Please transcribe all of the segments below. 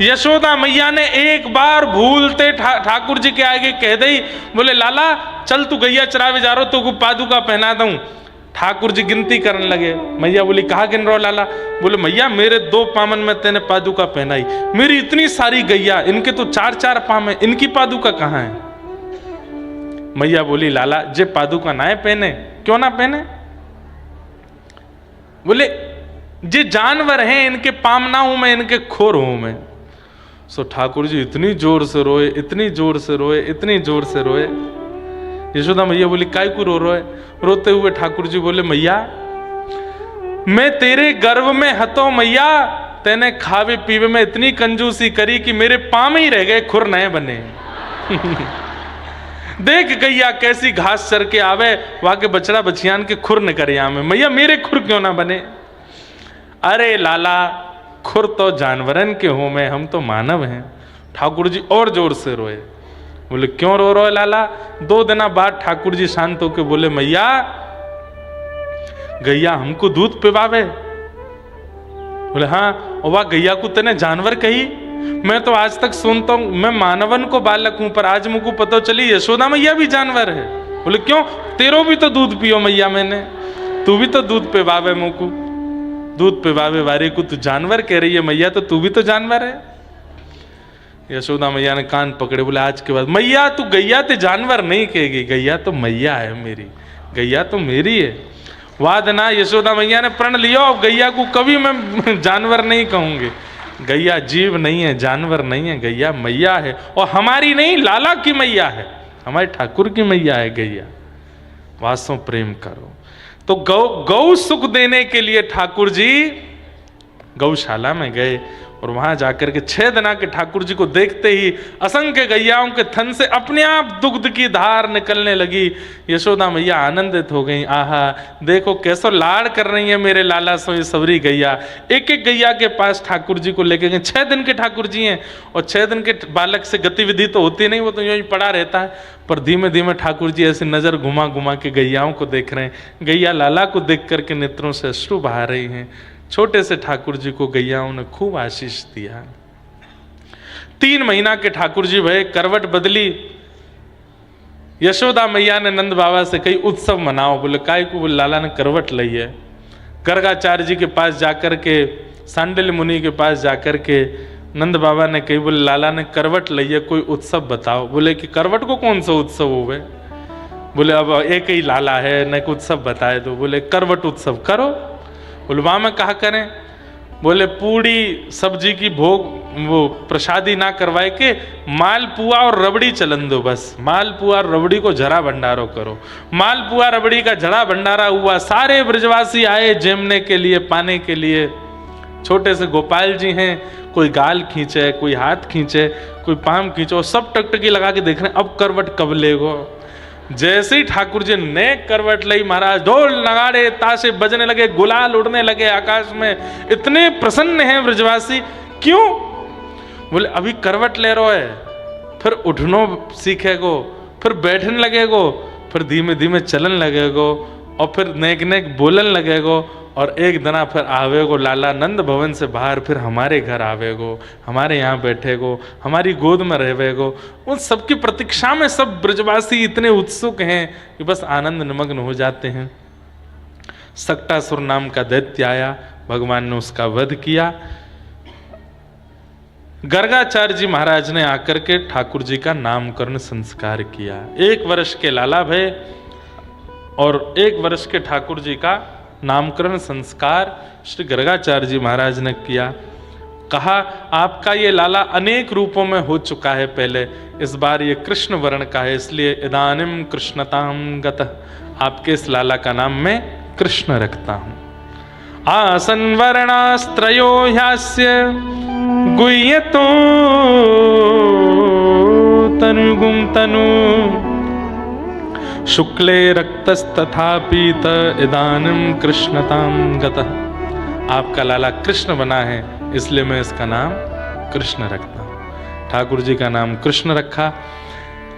यशोदा मैया ने एक बार भूलते ठाकुर जी के आगे कह दी, बोले लाला चल तू गैया चरावे जा रहा हो, तो पादुका पहना दूं। ठाकुर जी गिनती करने लगे। मैया बोली कहाँ गिन रहे हो लाला? बोले मैया मेरे 2 पामन में तेने पादुका पहनाई, मेरी इतनी सारी गैया, इनके तो 4-4 पाम है, इनकी पादुका कहाँ है? मैया बोली लाला जे पादुका ना पहने, क्यों ना पहने? बोले जे जानवर हैं, इनके पाम ना हूं मैं, इनके खोर हूं मैं। सो ठाकुर जी इतनी जोर से रोए, इतनी जोर से रोए, इतनी जोर से रोए। यशोदा मैया बोली काय को रो रोए? रोते हुए ठाकुर जी बोले मैया मैं तेरे गर्भ में हतो मैया, तेने खावे पीवे में इतनी कंजूसी करी कि मेरे पाम ही रह गए, खुर नए बने। देख गैया कैसी घास चर के आवे, वहां के बछड़ा बछियान के खुर न करे आमे, मैया मेरे खुर क्यों ना बने? अरे लाला खुर तो जानवरन के हो में, हम तो मानव हैं। ठाकुर जी और जोर से रोए। बोले क्यों रो रहे हो लाला? 2 दिन बाद ठाकुर जी शांत होके बोले मैया गैया हमको दूध पिवावे। बोले हाँ, और वह गैया को तेने जानवर कही? मैं तो आज तक सुनता हूं, मैं मानवन को बालक हूं, पर आज मुझको पता चली यशोदा मैया भी जानवर है। बोले क्यों? तेरो भी तो दूध पियो मैया मैंने, तू भी तो दूध पिवावे मुझको, दूध पिवावे वारे को तू जानवर कह रही है मैया, तो तू भी तो जानवर है। यशोदा मैया ने कान पकड़े, बोले आज के बाद मैया तू गैया ते जानवर नहीं कहेगी, गैया तो मैया है मेरी, गैया तो मेरी है। वाद ना यशोदा मैया ने प्रण लिया, गैया को कभी मैं जानवर नहीं कहूंगी। गैया जीव नहीं है, जानवर नहीं है, गैया मैया है, और हमारी नहीं लाला की मैया है, हमारे ठाकुर की मैया है गैया। वास्तव प्रेम करो। तो गौ सुख देने के लिए ठाकुर जी गौशाला में गए, और वहां जाकर के 6 दिन के ठाकुर जी को देखते ही असंख्य गैयाओं के थन से अपने आप दुग्ध की धार निकलने लगी। यशोदा मैया आनंदित हो गई, आहा देखो कैसो लाड़ कर रही है मेरे लाला सोई सबरी गैया। एक एक गैया के पास ठाकुर जी को लेके गए। 6 दिन के ठाकुर जी हैं, और 6 दिन के बालक से गतिविधि तो होती नहीं, वो तो यूं ही पड़ा रहता है। पर धीमे धीमे ठाकुर जी ऐसे नजर घुमा घुमा के गैयाओं को देख रहे हैं। गैया लाला को देख करके नेत्रों से अश्रु बहा रही हैं। छोटे से ठाकुर जी को गैयाओं ने खूब आशीष दिया। 3 महीना के ठाकुर जी भय, करवट बदली। यशोदा मैया ने नंद बाबा से कई उत्सव मनाओ। बोले काय को? बोले लाला ने करवट ली है। गर्गाचार्य जी के पास जाकर के, सांडिल्य मुनि के पास जाकर के नंद बाबा ने कही, बोले लाला ने करवट ली है, कोई उत्सव बताओ। बोले कि करवट को कौन सा उत्सव हो गए? बोले अब एक ही लाला है, न उत्सव बताए दो। बोले करवट उत्सव करो। बोले वहां में कहा करें? बोले पूड़ी सब्जी की भोग वो प्रसादी ना करवाए के मालपुआ और रबड़ी चलन दो, बस मालपुआ और रबड़ी को जरा भंडारो करो। मालपुआ रबड़ी का जरा भंडारा हुआ, सारे ब्रजवासी आए जेमने के लिए, पाने के लिए। छोटे से गोपाल जी हैं, कोई गाल खींचे, कोई हाथ खींचे, कोई पाम खींचो, सब टकटकी लगा के देख रहे हैं अब करवट कब लेगो। जैसे ही ठाकुर जी ने करवट ली, महाराज ढोल नगाड़े ताशे बजने लगे, गुलाल उड़ने लगे आकाश में। इतने प्रसन्न हैं ब्रजवासी। क्यों? बोले अभी करवट ले रहे है, फिर उठनो सीखेगो, फिर बैठने लगेगो, फिर धीमे धीमे चलन लगेगो, और फिर नेक नेक बोलन लगेगो, और एक दिना फिर आवेगो लाला नंद भवन से बाहर, फिर हमारे घर आवेगो, हमारे यहाँ बैठेगो, हमारी गोद में रहेगो। उन सबकी प्रतीक्षा में सब ब्रजवासी इतने उत्सुक हैं कि बस आनंद निमग्न हो जाते हैं। सक्टासुर नाम का दैत्य आया, भगवान ने उसका वध किया। गर्गाचार्य जी महाराज ने आकर के ठाकुर जी का नामकरण संस्कार किया। 1 वर्ष के लाला भय और 1 वर्ष के ठाकुर जी का नामकरण संस्कार श्री गर्गाचार्य जी महाराज ने किया। कहा आपका ये लाला अनेक रूपों में हो चुका है पहले, इस बार ये कृष्ण वर्ण का है, इसलिए इदानिम कृष्णताम गतः, आपके इस लाला का नाम मैं कृष्ण रखता हूं। आसन वर्णास्त्रयो ह्यास्य गुह्यतो तनुगुम तनु शुक्ले रक्तस्तथा पीत इदानिम कृष्णताम गतः। आपका लाला कृष्ण बना है, इसलिए मैं इसका नाम कृष्ण रखता हूँ। ठाकुर जी का नाम कृष्ण रखा।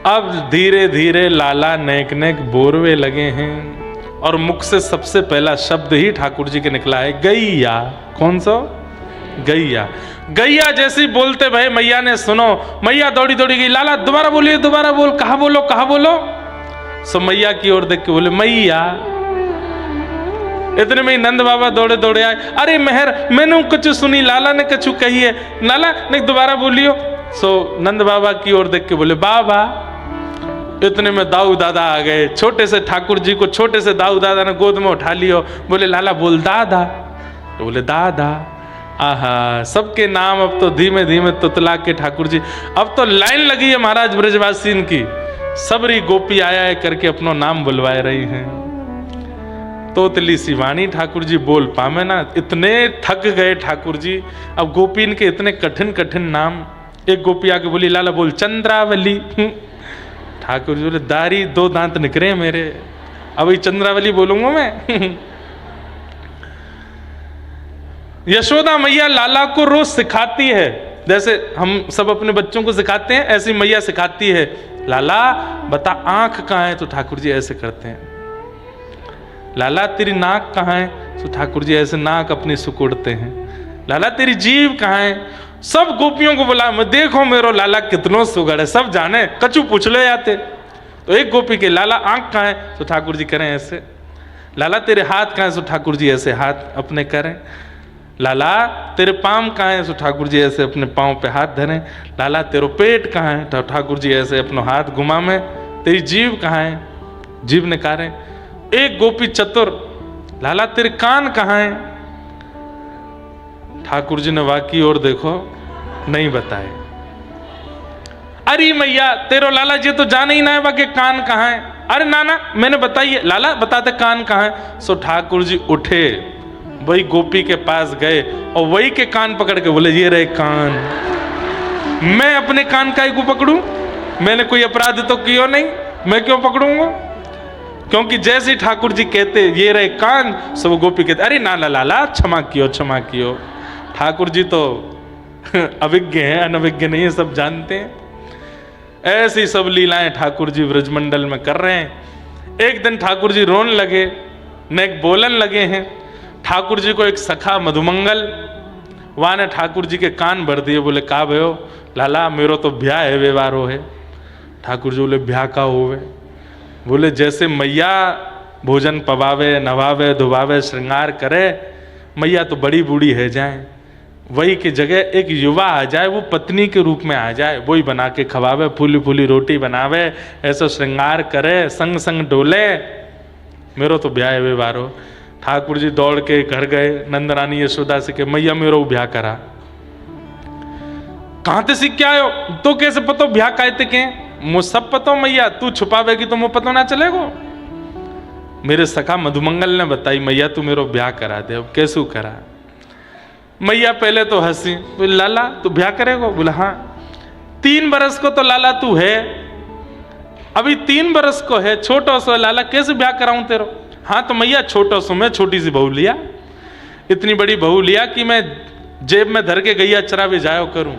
अब धीरे धीरे लाला नेक नेक बोरवे लगे हैं, और मुख से सबसे पहला शब्द ही ठाकुर जी के निकला है गैया। कौन सा? गैया। गैया जैसी बोलते भाई मैया ने सुनो, मैया दौड़ी दौड़ी गई, लाला दोबारा बोलिए, दोबारा बोल, कहा बोलो कहा बोलो। सो मैया की ओर देख के बोले मैया। इतने में ही नंद बाबा दौड़े दौड़े आए, अरे मेहर मैंने कुछ सुनी, लाला ने कछु कही है, लाला नहीं दोबारा बोलियो। सो नंद बाबा की ओर देख के बोले बाबा। इतने में दाऊ दादा आ गए, छोटे से ठाकुर जी को छोटे से दाऊ दादा ने गोद में उठा लियो, बोले लाला बोल दादा। तो बोले दादा। आहा, सबके नाम अब तो धीमे धीमे तुतला के ठाकुर जी, अब तो लाइन लगी है महाराज ब्रजवासीन की, सबरी गोपी आया है करके अपनो नाम बुलवाए रही हैं। तोतली शिवानी ठाकुर जी बोल पावे ना, इतने थक गए ठाकुर जी। अब गोपीन के इतने कठिन कठिन नाम। एक गोपी आके बोली लाला बोल चंद्रावली। ठाकुर जी बोले दारी दो दांत निकरे मेरे, अब ये चंद्रावली बोलूंगा मैं। यशोदा मैया लाला को रोज सिखाती है, जैसे हम सब अपने बच्चों को सिखाते हैं, ऐसी मैया सिखाती है, लाला बता आंख कहाँ है, तो ठाकुर जी ऐसे करते हैं। लाला तेरी नाक कहाँ है, तो ठाकुर जी ऐसे नाक अपनी सुकुड़ते हैं। लाला तेरी जीभ कहाँ है, सब गोपियों को बोला मैं देखो मेरो लाला कितनो सुगड़ है, सब जाने कछु पूछ ले जाते। तो एक गोपी के लाला आंख कहाँ है, तो ठाकुर जी करें ऐसे। लाला तेरे हाथ कहाँ है, तो ठाकुर जी ऐसे हाथ अपने करें। लाला तेरे पाँव कहाँ है, तो ठाकुर जी ऐसे अपने पाँव पे हाथ धरें। लाला तेरो पेट कहाँ है, तो ठाकुर जी ऐसे अपना हाथ घुमा में। तेरी जीभ कहाँ है, जीभ निकारें। एक गोपी चतुर, लाला तेरे कान कहाँ है, ठाकुर जी ने वाकी और देखो नहीं बताए। अरे मैया तेरो लाला जी तो जाने ही ना है वाके कान कहाँ है। अरे नाना मैंने बताइए, लाला बताते कान कहाँ है। सो ठाकुर जी उठे, वही गोपी के पास गए और वही के कान पकड़ के बोले ये रहे कान। मैं अपने कान का ही को पकड़ूं, मैंने कोई अपराध तो किया नहीं, मैं क्यों पकड़ूंगा। क्योंकि जैसे ठाकुर जी कहते ये रहे कान, सब गोपी कहते अरे नाना लाला क्षमा कियो क्षमा कियो। ठाकुर जी तो अभिज्ञ हैं, अनभिज्ञ नहीं है, सब जानते हैं। ऐसी सब लीलाएं ठाकुर जी ब्रजमंडल में कर रहे हैं। एक दिन ठाकुर जी रोने लगे, न एक बोलन लगे हैं। ठाकुर जी को एक सखा मधुमंगल वहाँ ने ठाकुर जी के कान भर दिए, बोले का भयो लाला मेरो तो ब्याह है व्यवहार हो है। ठाकुर जी बोले ब्याह का होवे, बोले जैसे मैया भोजन पवावे नवावे धुवावे श्रृंगार करे, मैया तो बड़ी बूढ़ी है जाए, वही की जगह एक युवा आ जाए, वो पत्नी के रूप में आ जाए, वही बना के खवावे, फूली फूली रोटी बनावे, ऐसा श्रृंगार करे, संग संग डोले, मेरो तो ब्याह है व्यवहार हो। ठाकुर जी दौड़ के घर गए, नंद रानी यशोदा से के मैया मेरो ब्याह करा। कहाँ ते सीख के आयो, तो कैसे पतो ब्याह कहते के, मुझ सब पतो मैया, तू छुपावेगी तो मुझे पता ना चलेगो। मेरे सखा मधुमंगल ने बताई मैया तू मेरो ब्याह करा दे। अब कैसू करा। मैया पहले तो हंसी, बोले लाला तू ब्याह करेगो, बोला हाँ। 3 बरस को तो लाला तू है, अभी 3 बरस को है, छोटो सो लाला कैसे ब्याह कराऊं तेरो। हाँ तो मैया छोटो सो, मैं छोटी सी बहू लिया, इतनी बड़ी बहू लिया कि मैं जेब में धर के गैया चरावे जायो करूं,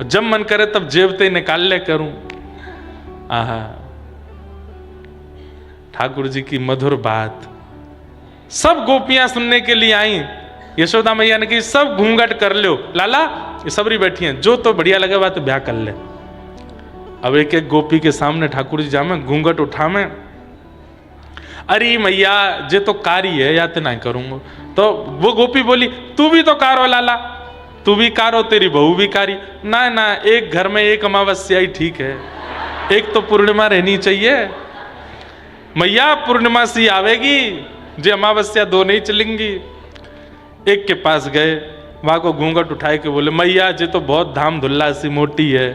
जब मन करे तब जेब ते निकाल ले करूं। आहा, ठाकुर जी की मधुर बात। सब गोपियां सुनने के लिए आई। यशोदा मैया ने कही सब घूंघट कर लो, लाला ये सबरी बैठी हैं, जो तो बढ़िया लगे बात ब्याह कर ले। अब एक एक गोपी के सामने ठाकुर जी जामे घूंघट उठा में, अरे मैया जे तो कारी है या तो नहीं करूंगा। तो वो गोपी बोली तू भी तो कारो लाला, तू भी कारो, तेरी बहू भी कारी। ना ना, एक घर में एक अमावस्या ही ठीक है, एक तो पूर्णिमा रहनी चाहिए। मैया पूर्णिमा सी आवेगी, जे अमावस्या 2 नहीं चलेंगी। एक के पास गए, वहां को घूंघट उठाए के बोले मैया जे तो बहुत धाम धुल्ला सी मोटी है।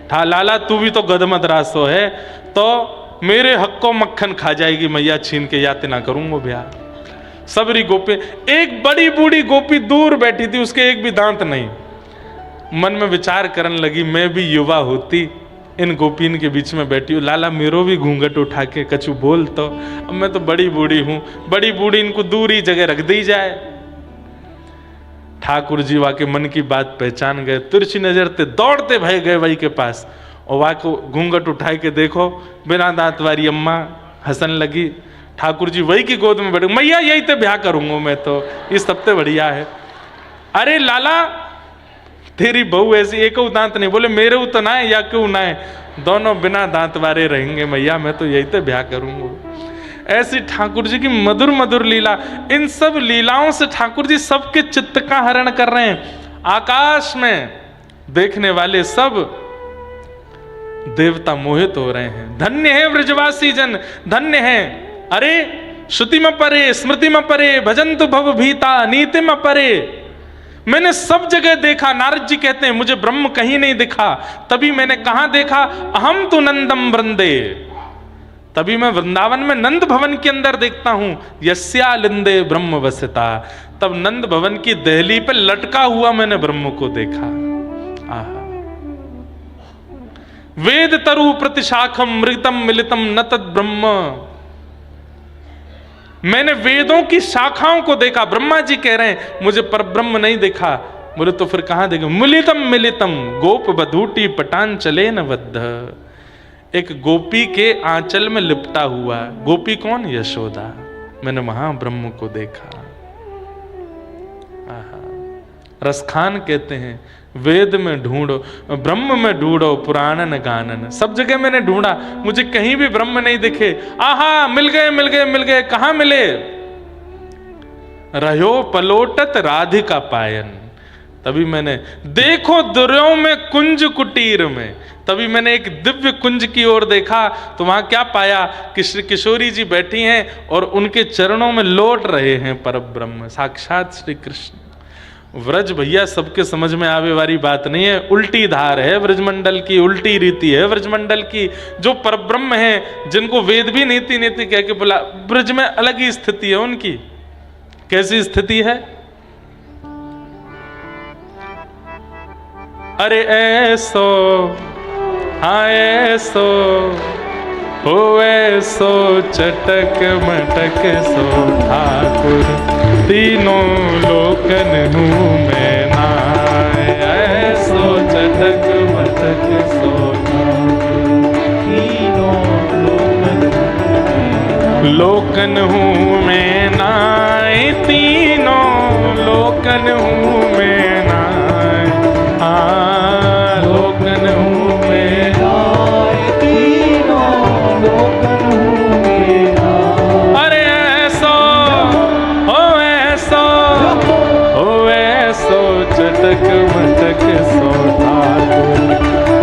ठा लाला तू भी तो गदमद रासो है, तो मेरे हक को मक्खन खा जाएगी मैया, छीन के याद ना करूंगा ब्याह। सबरी गोपी, एक बड़ी बूढ़ी गोपी दूर बैठी थी, उसके एक भी दांत नहीं। मन में विचार करने लगी मैं भी युवा होती, इन गोपीन के बीच में बैठी हूँ, लाला मेरो भी घूंघट उठा के कछु बोल। तो अब मैं तो बड़ी बूढ़ी हूँ, बड़ी बूढ़ी इनको दूरी जगह रख दी जाए। ठाकुर जी वाके मन की बात पहचान गए, तिरछी नजर ते दौड़ते भय गए वही के पास, और वहाँ को घूंघट उठाए के देखो बिना दांत वाली अम्मा हंसन लगी। ठाकुर जी वही की गोद में बैठे, मैया यही तो ब्याह करूंगा मैं, तो इस हफ्ते बढ़िया है। अरे लाला तेरी बहू ऐसी एक दांत नहीं, बोले मेरे तो ना है या क्यों ना है, दोनों बिना दांत वाले रहेंगे मैया, मैं तो यही तो ब्याह करूंगा। ऐसी ठाकुर जी की मधुर मधुर लीला, इन सब लीलाओं से ठाकुर जी सबके चित्त का हरण कर रहे हैं। आकाश में देखने वाले सब देवता मोहित हो रहे हैं। धन्य है व्रजवासी जन, धन्य है। अरे श्रुति में परे, स्मृति में परे, भजंतु भव भीता, नीति में परे। मैंने सब जगह देखा। नारद जी कहते हैं मुझे ब्रह्म कहीं नहीं दिखा। तभी मैंने कहां देखा? अहम तो नंदम वृंदे, तभी मैं वृंदावन में नंद भवन के अंदर देखता हूं। यस्यालिंदे ब्रह्म वसिता, तब नंद भवन की दहली पे लटका हुआ मैंने ब्रह्म को देखा। आहा। वेद तरु प्रतिशाखम मृतम मिलितम न तद ब्रह्म, मैंने वेदों की शाखाओं को देखा। ब्रह्मा जी कह रहे हैं मुझे परब्रह्म नहीं देखा। बोले तो फिर कहां देखा? मिलितम मिलितम गोप बधूटी पटांचले न बद्ध, एक गोपी के आंचल में लिपटा हुआ। गोपी कौन? यशोदा। मैंने वहां ब्रह्म को देखा। आहा। रसखान कहते हैं वेद में ढूंढो, ब्रह्म में ढूंढो, पुराणन गानन। सब जगह मैंने ढूंढा, मुझे कहीं भी ब्रह्म नहीं दिखे। आहा, मिल गए मिल गए मिल गए। कहां मिले? रहो पलोटत राधिका पायन, तभी मैंने देखो दुर्यों में कुंज कुटीर में, तभी मैंने एक दिव्य कुंज की ओर देखा तो वहां क्या पाया कि श्री किशोरी जी बैठी हैं और उनके चरणों में लौट रहे हैं परब्रह्म, साक्षात श्री कृष्ण। व्रज भैया सबके समझ में आवे वाली बात नहीं है, उल्टी धार है ब्रजमंडल की, उल्टी रीति है ब्रजमंडल की। जो परब्रह्म है, जिनको वेद भी नीति नीति कह के बोला, ब्रज में अलग ही स्थिति है उनकी। कैसी स्थिति है? अरे ऐसो, हाँ ऐसो हो, ऐसो चटक मटक सो ठाकुर, तीनों लोकन हूँ मैं नाय। ऐसो चटक मटक सो ठाकुर, तीनों लोकन हूँ मैं नाय, तीनों लोकन हूँ मैं नाय। लोकन हूँ मैं नाय, तीनों लोकन हूँ मैं नाय। अरे ऐसो हो, ऐसो चटक मटक सो ठाकुर,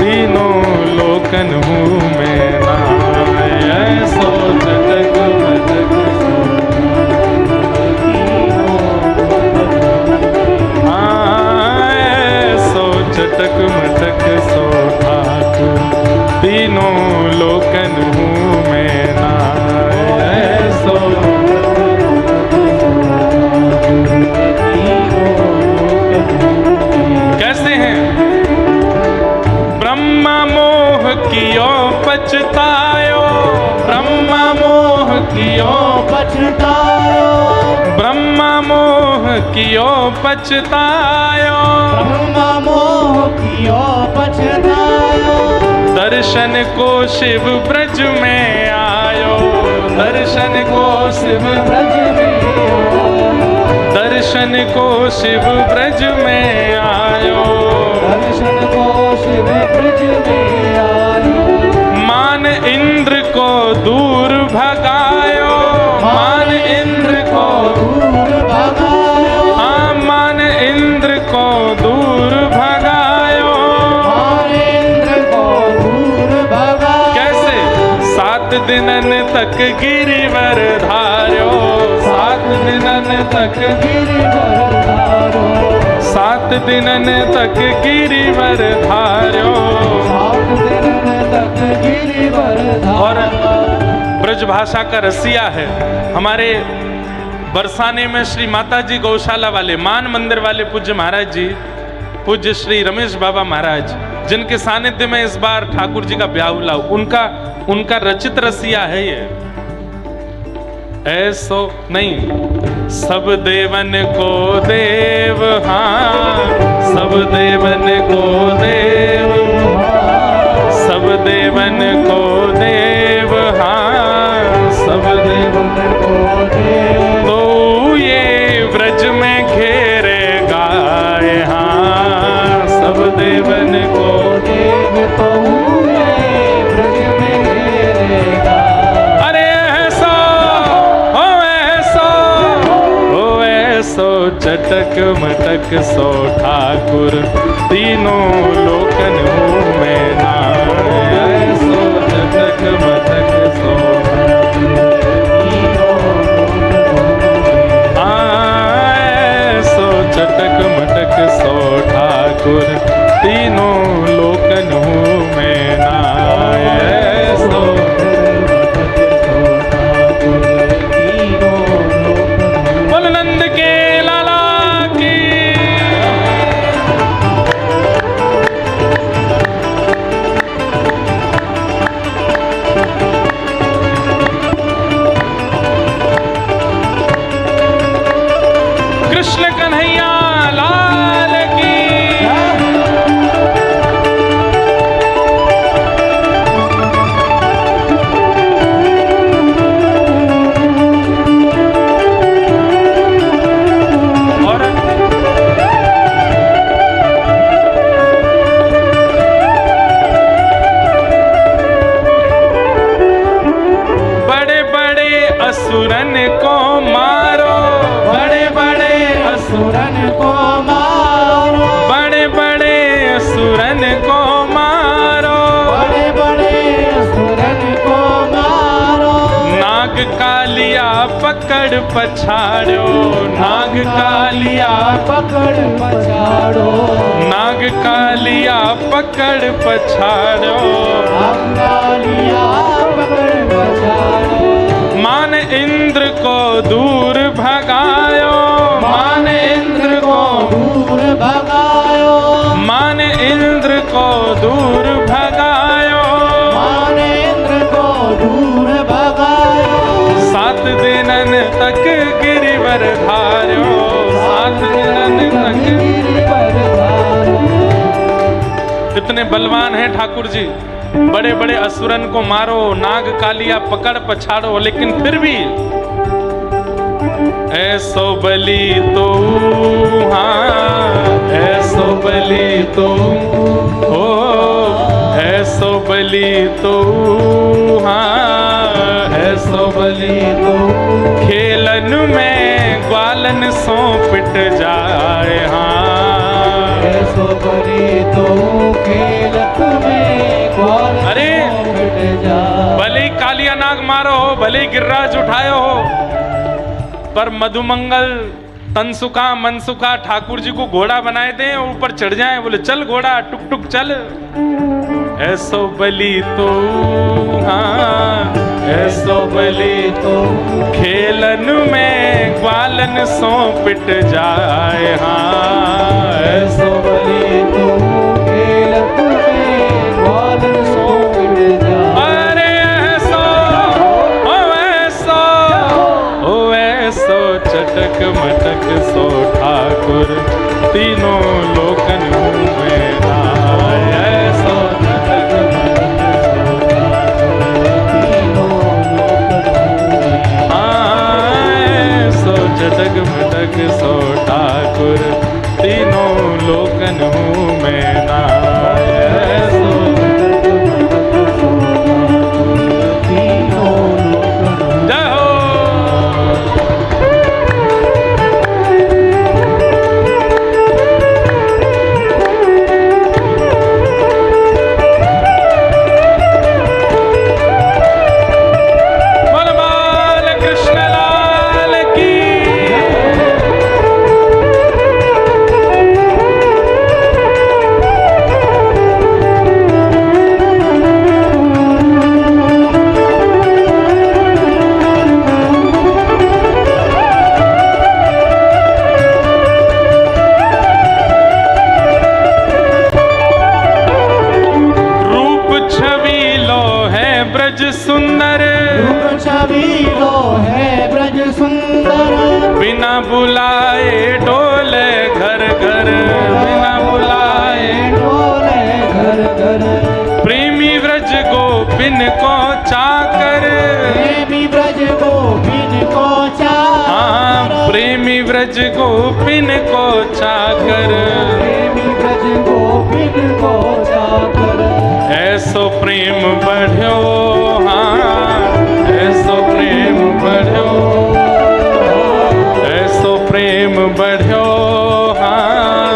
तीनों लोकन हूँ मैं नाय। ऐसो चटक मटक सो चटक मटक सो ठाकुर, तीनों लोकन हूँ मैं नाय। सो कैसे हैं? ब्रह्मा मोह कियो पछतायो, ब्रह्मा मोह कियो पछतायो, ब्रह्मा मोह कियो पछतायो, ब्रह्मा मोह कियो पछतायो। दर्शन को शिव ब्रज में आयो, दर्शन को शिव ब्रज में आयो, दर्शन को शिव ब्रज में आयो, दर्शन को शिव ब्रज में आयो। मान इंद्र को दूर भगायो, मान इंद्र को दूर भगायो, हाँ मान इंद्र को दूर भगायो, मान इंद्र को दूर भगायो। कैसे? 7 दिनन तक गिरिवर धार्यो, 7 दिनन तक गिरिवर धार्यो, 7 दिनन तक गिरिवर धार्यो, 7 दिनन तक गिरिवर धार्यो। और ब्रज भाषा का रसिया है। हमारे बरसाने में श्री माता जी गौशाला वाले, मान मंदिर वाले पूज्य महाराज जी, पूज्य श्री रमेश बाबा महाराज, जिनके सानिध्य में इस बार ठाकुर जी का ब्याह हुआ, उनका रचित रसिया है ये। ऐसो नहीं, सब देवन को देव, हाँ सब देवन को देव, सब देवन को देव, हाँ सब देवन को देव। तो ये व्रज में घेरेगा सब देवन को देव तो हूँ मैं, ब्रज में घेरेगा। अरे ऐसो चटक मटक सो ठाकुर, तीनों लोकन हूँ मैं नाय। ऐसो चटक मटक सो ऐसो चटक मटक सो ठाकुर, तीनों लोकन हूँ मैं नाय। ऐसो बोल नंद के लाला की। कृष्ण कन्हैया लाल की। और बड़े बड़े असुरन को मारो, बड़े बड़े असुरन को मारो, बड़े बड़े असुरन को मारो, बड़े बड़े असुरन को मारो। नाग कालिया पकड़ पछाड़ो, नाग कालिया, पकड़ पछाड़ो, नाग कालिया पकड़ पछाड़ो। अंगालिया पकड़ पछाड़ो। मान इंद्र को दूर भगायो, मान इंद्र को, दूर भगायो, मान इंद्र को दूर भगायो। मानेंद्र को दूर भगायो। 7 दिनन तक गिरिवर धार्यो, 7 दिनन तक। गिर पर धारो। इतने बलवान हैं ठाकुर जी, बड़े बड़े असुरन को मारो, नाग कालिया पकड़ पछाड़ो, लेकिन फिर भी ऐसो बली तो, हाँ ऐसो बली तो हो, ऐसो बली तो, हाँ ऐसो बली तो। खेलन में ग्वालन सो पिट जाए, हाँ ऐसो बली तो खेलत में ग्वाल अरे फट जा। भले ही कालिया नाग मारो हो, भले ही गिर्राज उठाए हो, पर मधुमंगल तनसुखा मनसुखा ठाकुर जी को घोड़ा बनाए थे और ऊपर चढ़ जाए, बोले चल घोड़ा टुक टुक चल। ऐसो बली तो, हाँ ऐसो बली तो। खेलन में ग्वालन सो पिट जाए, हाँ ऐसो बली तो खेलत में ग्वालन सो पिट जा। अरे ऐसो ओ ऐसो चटक मटक सो ठाकुर, तीनों लोकन हूँ मैं नाय। ऐसो चटक मटक सो चटक मटक सो ठाकुर, तीनों लोकन हूँ मैं नाय। ऐसो जय हो। बोल बाल कृष्ण लाल की। रूप छवि लो है ब्रज सुंदर, रूप छवि लो है ब्रज सुंदर। बिना बुलाए डोले घर घर, बिना बुलाए डोले घर घर। प्रेमी व्रज गोपिन को चाकर, प्रेमी ब्रज गोपिन को चाकर। हाँ प्रेमी व्रज गोपिन को चाकर। प्रेमी ब्रज गोपिन प्रेम बढ़ियो, हाँ ऐसो प्रेम बढ़ियो, ऐसो प्रेम बढ़ियो, हाँ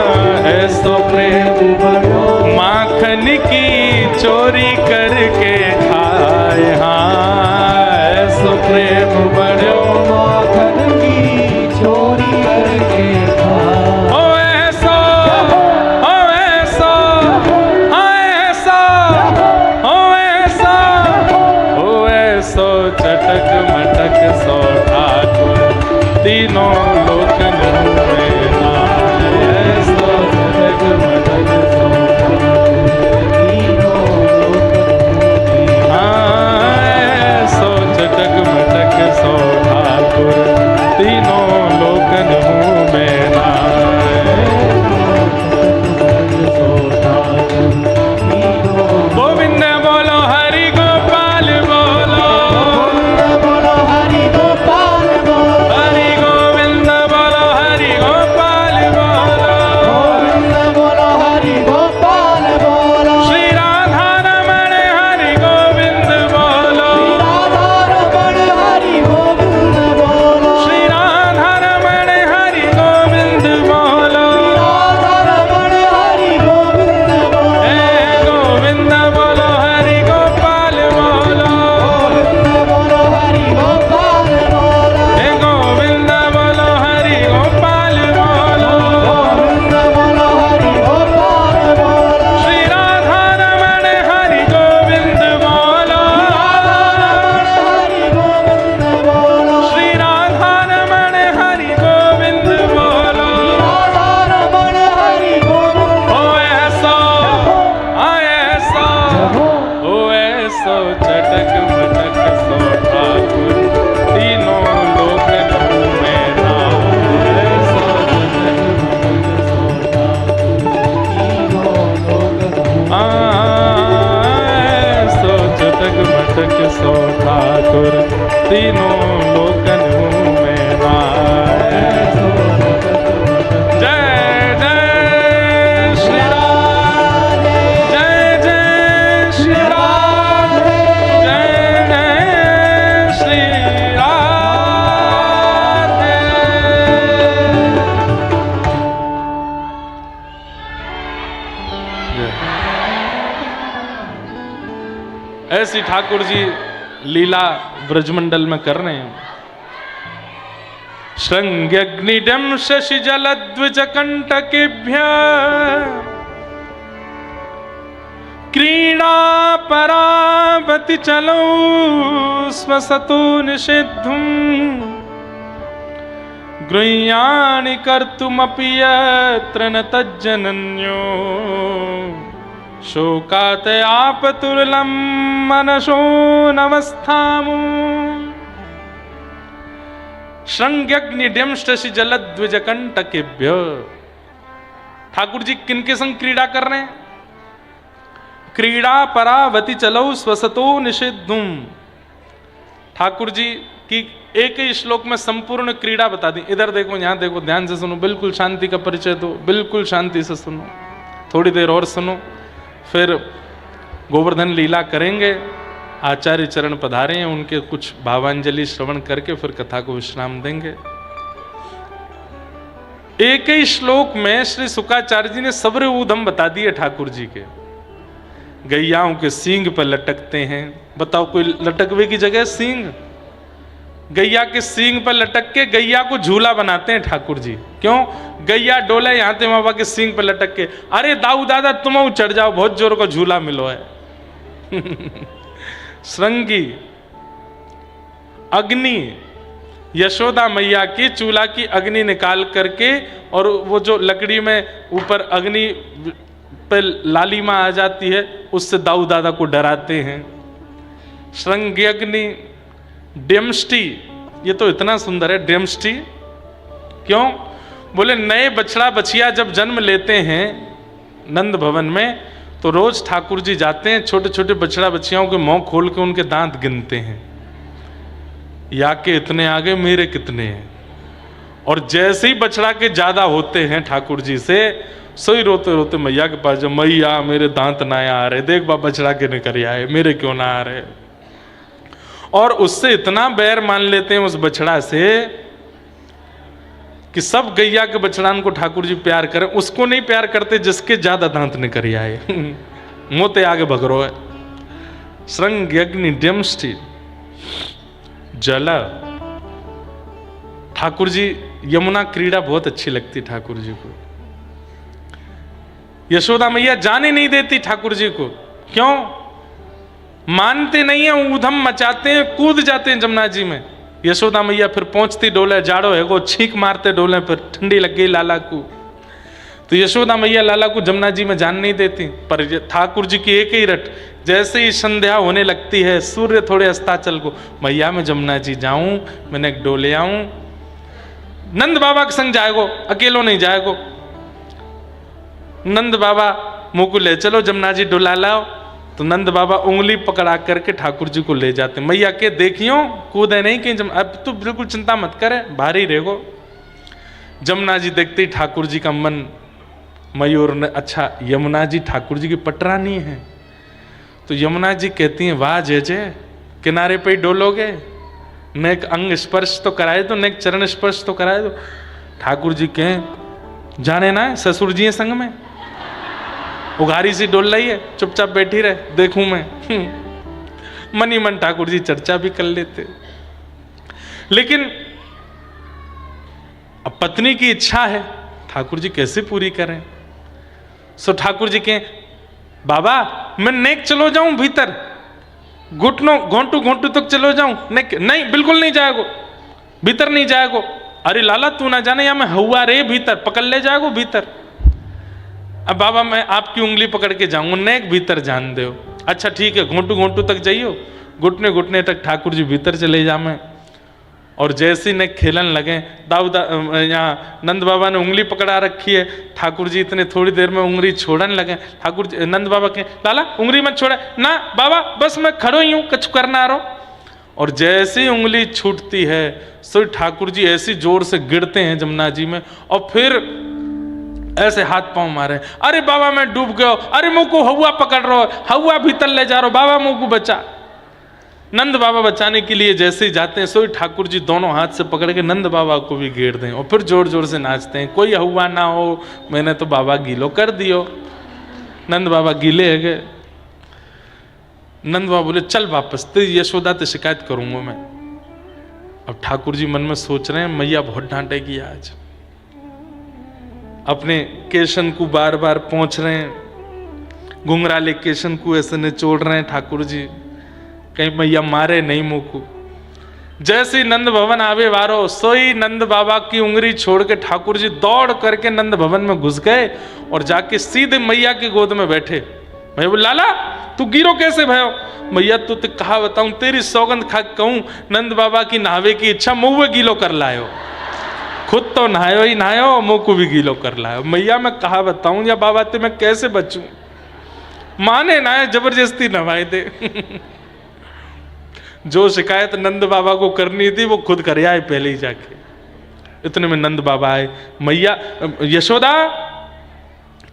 ऐसो प्रेम बढ़ियो। माखन की चोरी करके खाए, हाँ ऐसो प्रेम बढ़ियो। माखन की चोरी करके खाए, ओ ऐसो, ओ ऐसो, ओ ऐसो, ओ ऐसो, ओ ऐसो चटक मटक सो ठाकुर तीनों लोकन में नाय। ऐसो चटक मटक सो तीनों लोक हाँ ऐसो चटक मटक सो ठाकुर तीनों लोकन में नाय। गोविंद बोलो हरि गोपाल बोलो, बोलो हरि गोपाल बोलो, हरि गोविंद बोलो हरि गोपाल बोलो। गोविंद बोलो हरि गोपाल बोलो, श्री राधा रमण हरि गोविंद बोलो, राधा रमण हरि गोविंद बोलो, श्री राधा रमण हरि गोविंद बोलो। राधा रमण हरि गोविंद बोलो, हे गोविंद बोलो हरि गोपाल बोलो, गोविंद बोलो हरि गोपाल बोलो, हे गोविंद बोलो हरि गोपाल बोलो। गोविंद बोलो हरि गोपाल बोलो, श्री राधा रमण हरि गोविंद बोलो, हरि गोविंद बोलो, श्री राधा रमण हरि गोविंद बोलो। राधा रमण हरि गोविंद ओ ऐसो, आ ऐसो, ओ ऐसो चटक मटक सो ठाकुर तीनों लोकन में नाय। ऐसो चटक मटक सो ठाकुर तीनों लोकन में नाय। जय जय श्री राम, जय जय श्री राम, जय जय श्री राधे। ऐसी ठाकुर जी लीला ब्रजमंडल में कर रहे हैं। श्रृंग्यग्निडम शशि जलद्विज कंटकेभ्य क्रीड़ा परावति चलो स्वसतो निषेद्धुम गृह्याणि कर्तुमपि यत्र न तज्जनन्यो शोकात आपतुर्लम मनसो नमस्थामु। श्रृंग्यग्निडम्ष्टसि जलद्विज कंटकेभ्य। ठाकुर जी किनके संग क्रीड़ा कर रहे हैं? क्रीड़ा परावति चलो स्वसतो निषेद्धुम। ठाकुर जी की एक ही श्लोक में संपूर्ण क्रीड़ा बता दी। इधर देखो, यहां देखो, ध्यान से सुनो, बिल्कुल शांति का परिचय दो, बिल्कुल शांति से सुनो, थोड़ी देर और सुनो, फिर गोवर्धन लीला करेंगे। आचार्य चरण पधारे हैं, उनके कुछ भावांजलि श्रवण करके फिर कथा को विश्राम देंगे। एक ही श्लोक में श्री शुकाचार्य जी ने सब्र ऊधम बता दिए ठाकुर जी के। गैयाओं के सींग पर लटकते हैं। बताओ, कोई लटकवे की जगह सींग? गैया के सींग पर लटक के गैया को झूला बनाते हैं ठाकुर जी। क्यों? गैया डोले यहाँ थे बाबा के सींग पर लटक के, अरे दाऊ दादा तुम चढ़ जाओ, बहुत जोर का झूला मिलो है। श्रृंगी अग्नि, यशोदा मैया की चूल्हा की अग्नि निकाल करके, और वो जो लकड़ी में ऊपर अग्नि पे लालिमा आ जाती है, उससे दाऊ दादा को डराते हैं। श्रृंगी अग्नि। डेमस्टी, ये तो इतना सुंदर है डेमस्टी। क्यों? बोले नए बछड़ा बछिया जब जन्म लेते हैं नंद भवन में, तो रोज ठाकुर जी जाते हैं, छोटे छोटे बछड़ा बछियाओं के मुंह खोल के उनके दांत गिनते हैं, या के इतने आगे मेरे कितने हैं। और जैसे ही बछड़ा के ज्यादा होते हैं ठाकुर जी से, सोई रोते रोते मैया के पास, जब मैया मेरे दांत ना आ रहे, देख बा बछड़ा के निकल आए, मेरे क्यों ना आ रहे। और उससे इतना बैर मान लेते हैं उस बछड़ा से कि सब गैया के बछड़ान को ठाकुर जी प्यार करें, उसको नहीं प्यार करते जिसके ज्यादा दांत निकल आए। मोते आगे भगरो है। श्रृंग अग्नि डमष्टि जल। ठाकुर जी यमुना क्रीड़ा बहुत अच्छी लगती ठाकुर जी को। यशोदा मैया जाने नहीं देती ठाकुर जी को, क्यों? मानते नहीं है, ऊधम मचाते हैं, कूद जाते हैं जमुना जी में। यशोदा मैया फिर पहुंचती डोले, जाड़ो है वो, छींक मारते डोले, फिर ठंडी लग गई लाला को, तो यशोदा मैया लाला को जमुना जी में जान नहीं देती। पर ठाकुर जी की एक ही रट, जैसे ही संध्या होने लगती है, सूर्य थोड़े अस्ताचल को, मैया मैं जमुना जी जाऊं, मैंने एक डोले आऊं। नंद बाबा के संग जाएगो, अकेलो नहीं जाएगो। नंद बाबा मुंह को ले चलो, जमुना जी डुला लाओ। तो नंद बाबा उंगली पकड़ा करके ठाकुर जी को ले जाते। मैया के देखियो कूदे नहीं कहीं, अब तो बिल्कुल चिंता मत करे, भारी रहेगो। जमुना जी देखते ही ठाकुर जी का मन, मयूर ने, अच्छा यमुना जी ठाकुर जी की पटरानी है। तो यमुना जी कहती हैं, वाह जय जय, किनारे पे ही डोलोगे, न एक अंग स्पर्श तो कराए दो, न एक चरण स्पर्श तो कराए दो। ठाकुर जी कहें, जाने ना है ससुर जी संग में, उघारी सी डोल रही है, चुपचाप बैठी रहे, देखूं मैं। मन ही मन ठाकुर जी चर्चा भी कर लेते। लेकिन अब पत्नी की इच्छा है, ठाकुर जी कैसे पूरी करें। सो ठाकुर जी कहें, बाबा मैं नेक चलो जाऊं भीतर, घुटनों घोंटू घोंटू तक चलो जाऊं, नहीं बिल्कुल नहीं जाएगो, भीतर नहीं जाएगो। अरे लाला तू ना जाने, या मैं हुआ रे भीतर, पकड़ ले जाएगो भीतर। अब बाबा मैं आपकी उंगली पकड़ के जाऊंगा, नेक भीतर जान दो। अच्छा ठीक है, घोंटू घोंटू तक जाइयो, घुटने घुटने तक ठाकुर जी भीतर चले जामे। और जैसे ही ने खेलन लगे, दाऊदा यहाँ नंद बाबा ने उंगली पकड़ा रखी है, ठाकुर जी इतने थोड़ी देर में उंगली छोड़ने लगे। ठाकुर जी, नंद बाबा के, लाला उंगली मत छोड़े ना बाबा, बस मैं खड़ो ही हूं, कुछ करना रहो। और जैसे ही उंगली छूटती है, सो ठाकुर जी ऐसी जोर से गिरते हैं जमुना जी में, और फिर ऐसे हाथ पांव मारे, अरे बाबा मैं डूब गया, अरे मुंह को हवा पकड़ रहा, हवा भीतर ले जा रहा, बाबा मुंह को बचा। नंद बाबा बचाने के लिए जैसे ही जाते हैं, सोई ठाकुर जी दोनों हाथ से पकड़ के नंद बाबा को भी घेर दें, और फिर जोर जोर से नाचते हैं, कोई हुआ ना हो, मैंने तो बाबा गीलो कर दियो। नंद बाबा गीले है गए। नंद बाबा बोले, चल वापस, तेरी यशोदा से शिकायत करूंगा मैं। अब ठाकुर जी मन में सोच रहे हैं, मैया बहुत डांटेगी आज। अपने केशन को बार बार पहुंच रहे हैं, घुंघराले केशन को ऐसे निचोड़ रहे हैं ठाकुर जी, कहीं मैया मारे नहीं मुंह को। जैसे ही नंद भवन आवे वारो, सोई नंद बाबा की उंगली छोड़ के ठाकुर जी दौड़ करके नंद भवन में घुस गए, और जाके सीधे मैया की गोद में बैठे। मैं बोल, लाला तू गिरो कैसे भयो? मैया तू तो कहा बताऊं, तेरी सौगंध खा कहूं, नंद बाबा की नहावे की इच्छा, मुंह में गीलो कर लायो। खुद तो नहायो ही नहायो, मुंह को भी गीलो कर लायो। मैया मैं कहा बताऊं, या बाबा ते मैं कैसे बचूं? माने ना है, जबरदस्ती नवाए दे। जो शिकायत नंद बाबा को करनी थी वो खुद कर आए पहले ही जाके। इतने में नंद बाबा आए, मैया यशोदा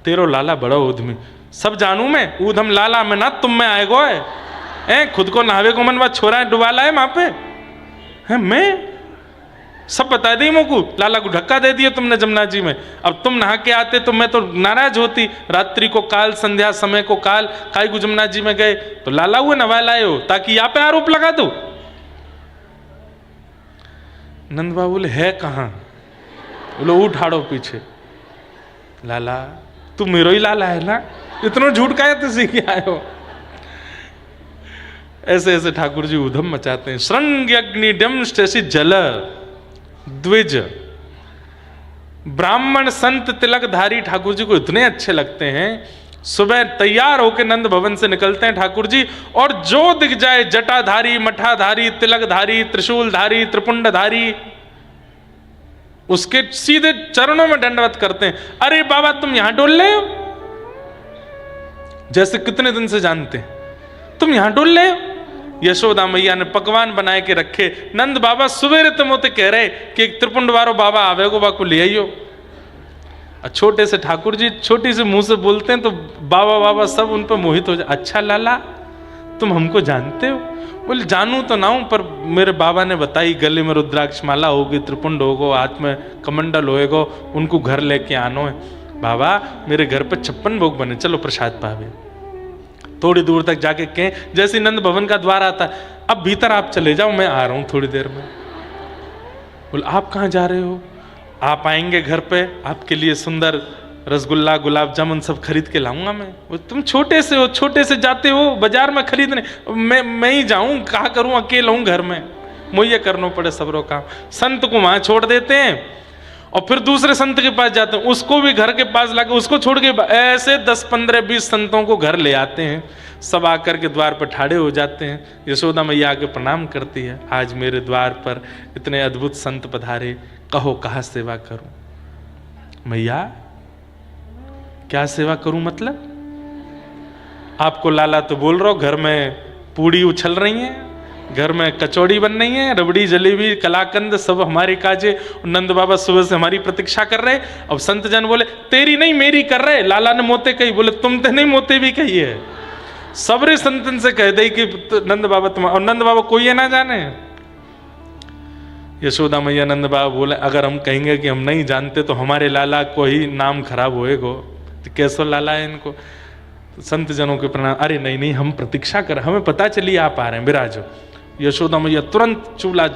तेरो लाला बड़ा उधमी, सब जानू मैं, ऊधम लाला में ना तुम में आएगो है, खुद को नहावे को मनवा छोरा डुबा लाए वहां पे है। मैं सब बता दी मुझको, लाला को धक्का दे दिया तुमने जमुना जी में। अब तुम नहा के आते तो मैं तो नाराज होती, रात्रि को काल, संध्या समय को काल, काई को जमुना जी में गए तो लाला हुए नवा लाए हो, ताकि यहाँ पे आरोप लगा दो। नंद बाबू बोले, है कहाँ? बोलो उठाड़ो पीछे। लाला तू मेरो ही लाला है ना, इतना झूठ का है तो सीख आए हो। ऐसे ऐसे ठाकुर जी उधम मचाते हैं। श्रृंग अग्नि डमष्ट ऐसी जल द्विज। ब्राह्मण संत तिलकधारी ठाकुर जी को इतने अच्छे लगते हैं। सुबह तैयार होकर नंद भवन से निकलते हैं ठाकुर जी, और जो दिख जाए जटाधारी, मठाधारी, तिलकधारी, त्रिशूलधारी, त्रिपुंडधारी, उसके सीधे चरणों में दंडवत करते हैं। अरे बाबा तुम यहां डोल रहे हो, जैसे कितने दिन से जानते हैं, तुम यहां डोल रहे हो, यशोदा मैया ने पकवान बनाए के रखे। नंद बाबा सुबेरे तो मोते कह रहे कि एक त्रिपुंडवारो बाबा आवेगो, बाको ले आइयो। छोटे से ठाकुर जी छोटी से मुंह से बोलते हैं तो बाबा बाबा सब उन पर मोहित हो जाए। अच्छा लाला तुम हमको जानते हो? बोले जानू तो ना हूं, पर मेरे बाबा ने बताई गले में रुद्राक्ष माला होगी, त्रिपुंड होगो, हाथ में कमंडल होएगो, उनको घर लेके आनो है। बाबा मेरे घर पे 56 भोग बने, चलो प्रसाद पावे। थोड़ी दूर तक जाके कहें, जैसे नंद भवन का द्वार आता है, अब भीतर आप चले जाओ, मैं आ रहा हूं थोड़ी देर में। बोले आप कहाँ जा रहे हो? आप आएंगे घर पे, आपके लिए सुंदर रसगुल्ला गुलाब जामुन सब खरीद के लाऊंगा मैं। तुम छोटे से हो, छोटे से जाते हो बाजार में खरीदने, मैं ही जाऊं, कहा करूं, अकेला हूं घर में, मुझे करना पड़े सबरों काम। संत को वहां छोड़ देते हैं और फिर दूसरे संत के पास जाते हैं, उसको भी घर के पास लाके उसको छोड़ के ऐसे 10 15 20 संतों को घर ले आते हैं। सब आकर के द्वार पर ठाड़े हो जाते हैं। यशोदा मैया आके प्रणाम करती है, आज मेरे द्वार पर इतने अद्भुत संत पधारे, कहो कहाँ सेवा करूं? मैया क्या सेवा करूं मतलब? आपको लाला तो बोल रहा हो घर में पूड़ी उछल रही है, घर में कचौड़ी बन रही है, रबड़ी जलेबी कलाकंद सब हमारे काजे, नंद बाबा सुबह से हमारी प्रतीक्षा कर रहे। अब संत जन बोले तेरी नहीं मेरी कर रहे। लाला ने मोते कही, बोले तुम तो नहीं मोते भी कही है, सबरे संतन से कह दे कि नंद बाबा तुम, और नंद बाबा कोई है ना जाने। यशोदा मैया नंद बाबा बोले अगर हम कहेंगे कि हम नहीं जानते तो हमारे लाला को ही नाम खराब होएगो, तो कैसो लाला है इनको। तो संत जनों के प्रणाम, अरे नहीं नहीं हम प्रतीक्षा कर, हमें पता चली आप आ रहे हैं, विराजो। यशोदा मैया तुरंत चूल्हा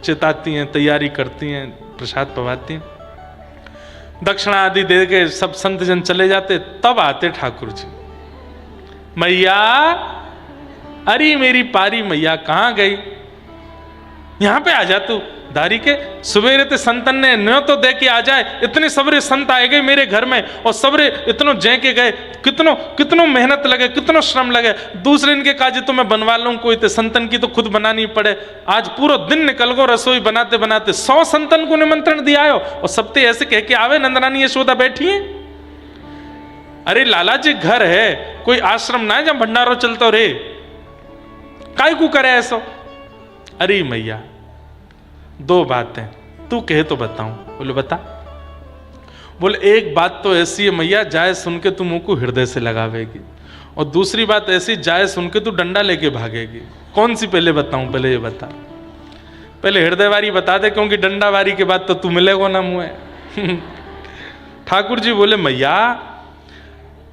चिताती हैं, तैयारी करती हैं, प्रसाद पवाती हैं, दक्षिणा आदि दे के सब संत जन चले जाते। तब आते ठाकुर जी, मैया अरे मेरी पारी मैया कहाँ गई? यहां पे आ जा तू दारी के। सवेरे ते संतन ने न्यो तो दे के आ जाए, इतने सबरे संत आए गए मेरे घर में, और सबरे इतनो जय के गए, कितनो मेहनत लगे, कितनो श्रम लगे। दूसरे इनके काजे तो मैं बनवा लूं, कोई ते संतन की तो खुद बनानी पड़े। आज पूरा दिन निकल गो रसोई बनाते बनाते, 100 संतन को निमंत्रण दिया हो, और सबते ऐसे कह के आवे नंदरानी यशोदा बैठी है। अरे लाला जी घर है, कोई आश्रम ना है जहां भंडारो चलता रे, काय को करे ऐसो? अरे मैया 2 बातें तू कहे तो बताऊं। बोले बता। बोले एक बात तो ऐसी है मैया, जाए सुन के तू मुंह को हृदय से लगावेगी, और दूसरी बात ऐसी, जाए सुन के तू डंडा लेके भागेगी। कौन सी पहले बताऊं? पहले ये बता। पहले हृदय वारी बता दे, क्योंकि डंडा वारी के बाद तो तू मिलेगो ना मुँह। ठाकुर जी बोले मैया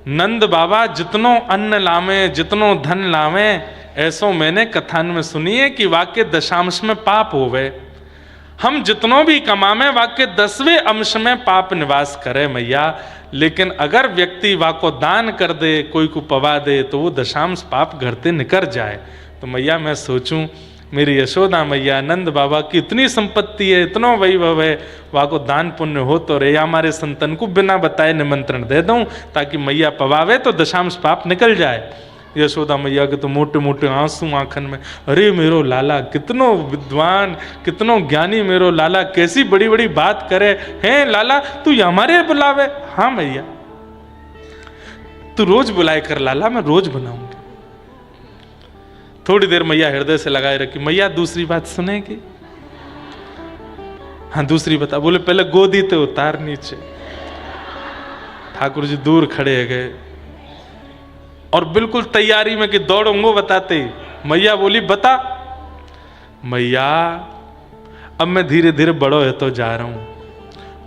नंद बाबा जितनो अन्न लावे, जितनो धन लावे, ऐसो मैंने कथान में सुनी है कि वाक्य दशांश में पाप होवे। हम जितनो भी कमावे वाक्य 10वें अंश में पाप निवास करे मैया, लेकिन अगर व्यक्ति वाको दान कर दे, कोई को पवा दे, तो वो दशांश पाप घरते निकर जाए। तो मैया मैं सोचूं मेरी यशोदा मैया नंद बाबा की इतनी संपत्ति है, इतना वैभव है, वाको दान पुण्य हो तो रे, हमारे संतन को बिना बताए निमंत्रण दे दूं ताकि मैया पवावे तो दशांश पाप निकल जाए। यशोदा मैया के तो मोटे मोटे आंसू आंखन में, अरे मेरो लाला कितनो विद्वान, कितनो ज्ञानी मेरो लाला, कैसी बड़ी बड़ी बात करे हैं लाला, तू हमारे बुलावे। हाँ मैया तू रोज बुलाए कर लाला, मैं रोज बनाऊंगी। थोड़ी देर मैया हृदय से लगाए रखी। मैया दूसरी बात सुनेगी? हाँ दूसरी बता। बोले पहले गोदी ते उतार नीचे। ठाकुर जी दूर खड़े गए और बिल्कुल तैयारी में कि दौड़ूंगो बताते ही मैया बोली बता। मैया अब मैं धीरे धीरे बड़ो है तो जा रहा हूं,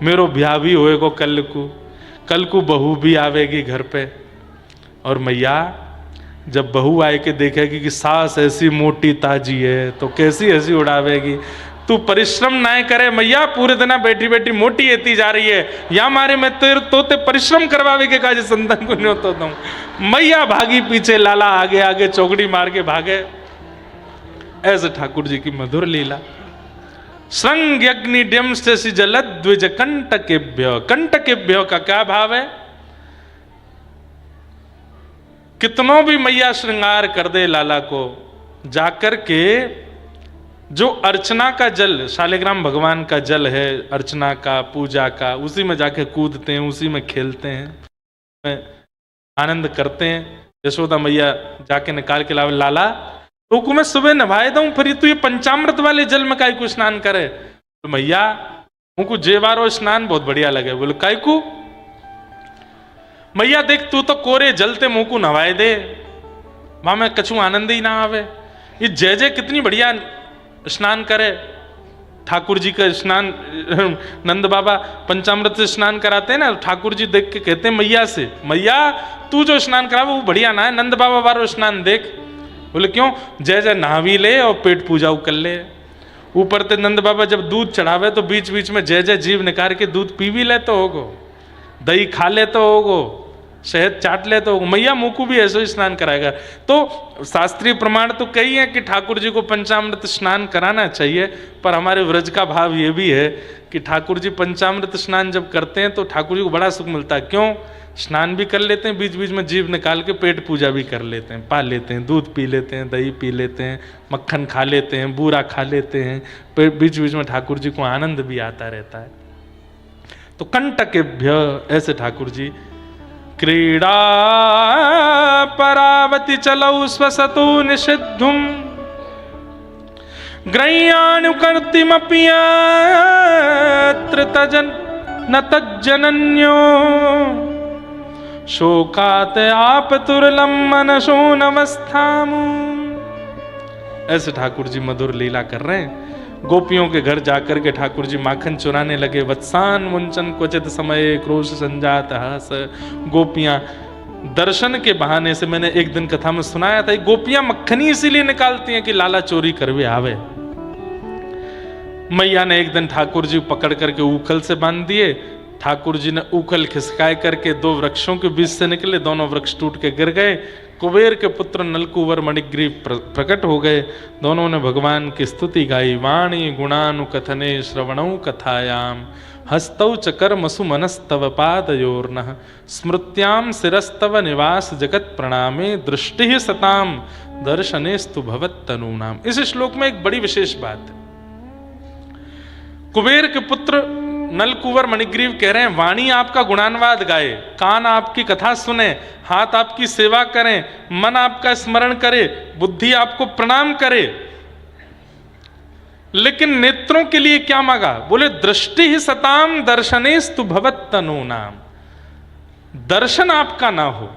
मेरो ब्याह भी होएगो कल को बहू भी आवेगी घर पे, और मैया जब बहू आए के देखेगी कि सास ऐसी मोटी ताजी है तो कैसी हंसी उड़ावेगी। तू परिश्रम ना करे मैया, पूरे दिन बैठी बैठी मोटी एती जा रही है, या मारे मैं तेरे तोते परिश्रम करवावे के काज संतन को नहीं तो दूं। मैया भागी पीछे, लाला आगे आगे चौकड़ी मार के भागे। ऐसे ठाकुर जी की मधुर लीला। श्रृंग अग्निड्यम से जलद द्विज कंटकेभ्य। कंटकेभ्य का क्या भाव है? कितनों भी मैया श्रृंगार कर दे लाला को, जाकर के जो अर्चना का जल, शालिग्राम भगवान का जल है अर्चना का, पूजा का, उसी में जाके कूदते हैं, उसी में खेलते हैं, आनंद करते हैं। यशोदा मैया जाके निकाल के लावे, लाला तो को मैं सुबह नवाए दूं, फिर तू ये पंचामृत वाले जल में काय को स्नान करे? तो मैया उनको जेवारो स्नान बहुत बढ़िया लगे। बोले काय को? मैया देख तू तो कोरे जलते मुंह को नवाए दे, वहां में कछु आनंद ही ना आवे। ये जय जय कितनी बढ़िया स्नान करे। ठाकुर जी का स्नान नंद बाबा पंचामृत से स्नान कराते हैं ना, ठाकुर जी देख के कहते हैं मैया से, मैया तू जो स्नान करा वो बढ़िया ना है, नंद बाबा बारो स्नान देख। बोले क्यों? जय जय नहावी ले और पेट पूजा कर ले। ऊपर ते नंद बाबा जब दूध चढ़ावे तो बीच बीच में जय जय जीव निकाल के दूध पी भी ले तो होगो, दही खा ले तो होगो, शहद चाट ले तो मैया मुंह को भी ऐसे ही स्नान कराएगा। तो शास्त्रीय प्रमाण तो कई है कि ठाकुर जी को पंचामृत स्नान कराना चाहिए, पर हमारे व्रज का भाव ये भी है कि ठाकुर जी पंचामृत स्नान जब करते हैं तो ठाकुर जी को बड़ा सुख मिलता है। क्यों? स्नान भी कर लेते हैं, बीच बीच में जीव निकाल के पेट पूजा भी कर लेते हैं, पा लेते हैं, दूध पी लेते हैं, दही पी लेते हैं, मक्खन खा लेते हैं, बूरा खा लेते हैं, बीच बीच में ठाकुर जी को आनंद भी आता रहता है। तो कंटकेभ्य ऐसे ठाकुर जी क्रीड़ा परावति चलौ स्वसतो निषिद्धुम ग्रह्यानुकर्तिमपि यत्र तजन न तज्जनन्यो शोकात आपतुरलम मनसो नमस्थामु। ऐसे ठाकुर जी मधुर लीला कर रहे हैं। गोपियों के घर जाकर के ठाकुर जी माखन चुराने लगे। वत्सान मुंचन क्वचित समय क्रोश संजात हस। गोपियां दर्शन के बहाने से, मैंने एक दिन कथा में सुनाया था, गोपियां मक्खनी इसीलिए निकालती हैं कि लाला चोरी करवे आवे। मैया ने एक दिन ठाकुर जी पकड़ करके उखल से बांध दिए। ठाकुर जी ने उखल खिसकाए करके दो वृक्षों के बीच से निकले, दोनों वृक्ष टूट के गिर गए। कुबेर के पुत्र नलकुवर मणिग्रीव प्रकट हो गए। दोनों ने भगवान की स्तुति गाई। वाणी गुणानुकथने श्रवणौ कथायाम हस्तौ च कर्मसु मनस्तव पादयोर्नः स्मृत्याम शिरस्तव निवास जगत प्रणामे दृष्टि सताम दर्शनेस्तु भवत्तनूनाम। इस श्लोक में एक बड़ी विशेष बात है। कुबेर के पुत्र नलकुवर मणिग्रीव कह रहे हैं वाणी आपका गुणानुवाद गाए, कान आपकी कथा सुने, हाथ आपकी सेवा करें, मन आपका स्मरण करे, बुद्धि आपको प्रणाम करे, लेकिन नेत्रों के लिए क्या मांगा? बोले दृष्टि ही सताम दर्शनेस्तु भवत्तनूनाम। दर्शन आपका ना हो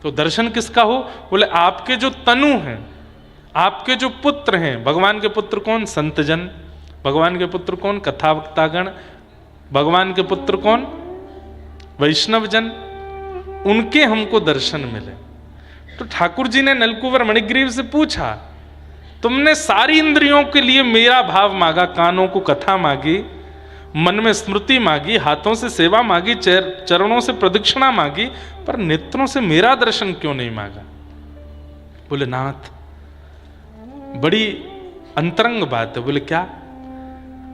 तो दर्शन किसका हो? बोले आपके जो तनु हैं, आपके जो पुत्र हैं। भगवान के पुत्र कौन? संतजन। भगवान के पुत्र कौन? कथावक्तागण। भगवान के पुत्र कौन? वैष्णव जन। उनके हमको दर्शन मिले। तो ठाकुर जी ने नलकुवर मणिग्रीव से पूछा, तुमने सारी इंद्रियों के लिए मेरा भाव मांगा, कानों को कथा मांगी, मन में स्मृति मांगी, हाथों से सेवा मांगी, चरणों से प्रदक्षिणा मांगी, पर नेत्रों से मेरा दर्शन क्यों नहीं मांगा? बोले नाथ बड़ी अंतरंग बात है। बोले क्या?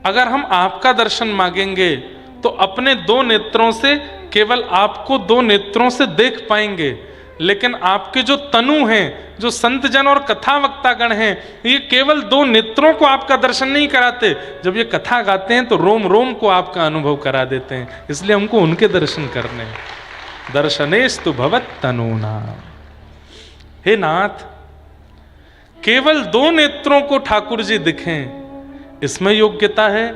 अगर हम आपका दर्शन मांगेंगे तो अपने दो नेत्रों से केवल आपको दो नेत्रों से देख पाएंगे, लेकिन आपके जो तनु हैं, जो संतजन और कथावक्तागण हैं, ये केवल दो नेत्रों को आपका दर्शन नहीं कराते, जब ये कथा गाते हैं तो रोम रोम को आपका अनुभव करा देते हैं। इसलिए हमको उनके दर्शन करने। दर्शनेस्तु भवत्तनूनाम। हे नाथ, केवल दो नेत्रों को ठाकुर जी दिखें, इसमें योग्यता है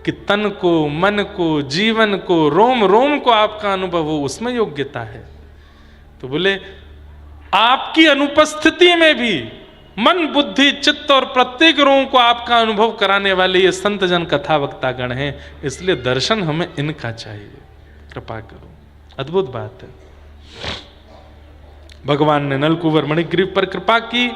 कि तन को, मन को, जीवन को, रोम रोम को आपका अनुभव हो, उसमें योग्यता है। तो बोले आपकी अनुपस्थिति में भी मन, बुद्धि, चित्त और प्रत्येक रोम को आपका अनुभव कराने वाले ये संत जन कथावक्तागण हैं, इसलिए दर्शन हमें इनका चाहिए। कृपा करो। अद्भुत बात है। भगवान ने नलकुवर मणिग्रीव पर कृपा की।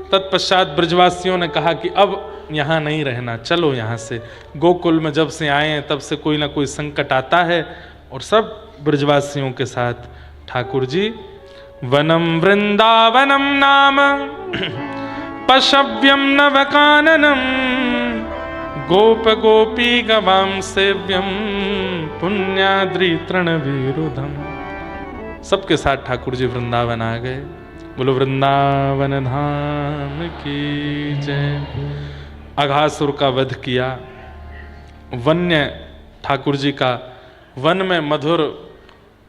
तत्पश्चात ब्रजवासियों ने कहा कि अब यहाँ नहीं रहना, चलो यहाँ से। गोकुल में जब से आए हैं तब से कोई ना कोई संकट आता है, और सब ब्रजवासियों के साथ ठाकुर जी वनम वृंदावनम नाम पशव्यम नवकाननम गोप गोपी गवाम सेव्यम पुण्याद्रि तृणविरुधम। सबके साथ ठाकुर जी वृंदावन आ गए। बोलो वृंदावन धाम की जय। अघासुर का वध किया। वन्य ठाकुर जी का वन में मधुर